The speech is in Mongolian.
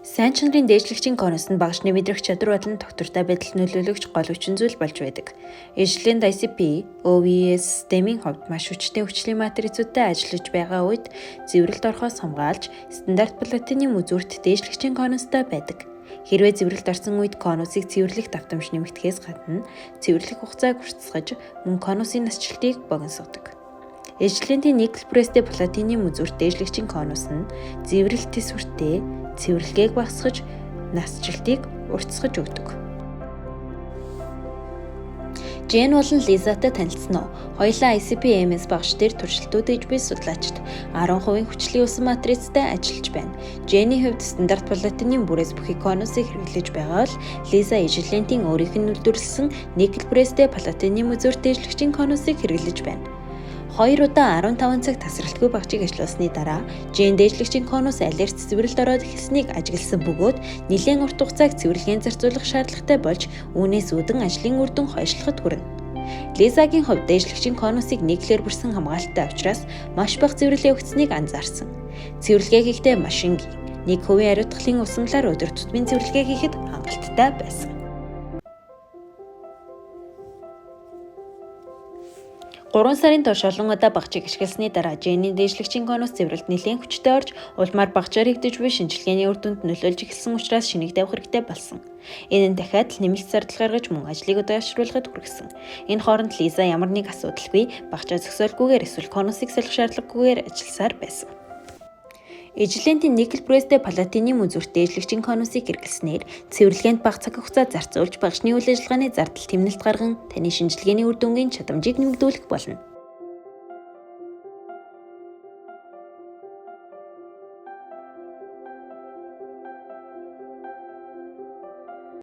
Сайн чанарын дээшлэгчийн конус нь багшны мэдрэх чадвар болон доктортой байдалд нөлөөлөгч гол хүчин зүйл болж байдаг. Ижлэнд ICP, OVS системийн хувьд маш хүчтэй хүчлийн матрицуудтай ажиллаж байгаа үед цэвэрлэлд орохоос хамгаалж стандарт платинум үзүүрт дээшлэгчийн конустай байдаг. Хэрвээ цэвэрлэлд орсон үед конусыг цэвэрлэх давтамж нэмэгдэхээс гадна цэвэрлэх хугацааг уртасгаж мөн конусын насжилтыг богиносгодог. Ижлэндийн никл престэй платинум үзүүрт дээшлэгчийн конус нь цэвэрлэлт төсвөртэй цэвэрлэгийг багасгаж, насжилтыг уртасгаж өгдөг. Жен болон Лизатай танилцсан уу? Хоёулаа ICP-MS багш дээр туршилтууд хийж буй судлаачид 10% хүчлийн усан матрицтай ажиллаж байна. Жений хувьд стандарт платинум бүрээс бүхий конусыг хэрэглэж байгаа бол Лиза Ижлентийн өөрийнх нь үйлдвэрлэсэн никл престэй платинум үзүүрт дээшлэгчийн конусыг хэрэглэж байна. 2 удаа 15 цаг тасралтгүй багжийг ажилласны дараа Жен дээшлэгчийн конус алерт цэвэрлэлд ороод эхэлснийг ажигласан бөгөөд нэлээд урт хугацааг цэвэрлэгийн зарцуулах шаардлагатай болж үүнээс үүдэн ажлын үр дүн хойшлоход хүрнэ. Лизагийн хувьд дээшлэгчийн конусыг никлээр бүрсэн хамгаалалттай учраас маш бага цэвэрлэлээ өгснгийг анзаарсан. Цэвэрлэгээ хийхдээ машингийн 1% хариуцлагын усамлаар өдөр тутмын цэвэрлэгээ хийхэд хангалттай байсан. 3 сарын турш олон удаа багжийг ашигласны дараа Жений дээшлэгчийн конус цэвэрлэлд нэлээд хүчтэй орж улмаар багжаар хийгдэж буй шинжилгээний үр дүнд нөлөөлж эхэлсэн учраас шинийг тавих хэрэгтэй болсон. Энэ нь дахиад л нэмэлт зардал гаргаж мөн ажлыг удаашруулахад хүргэсэн. Энэ хооронд Лиза ямар нэг асуудалгүй багжаа зөксөөлгүйгээр эсвэл конусыг солих шаардлагагүйгээр ажилласаар байсан. Ижлентийн никл престэй платинум үзүүрт дээшлэгчийн конусыг хэрэглэснээр цэвэрлэгээнд бага цаг хугацаа зарцуулж багшны үйл ажиллагааны зардал тэмнэлт гарган таны шинжилгээний үр дүнгийн чадамжийг нэмэгдүүлэх болно.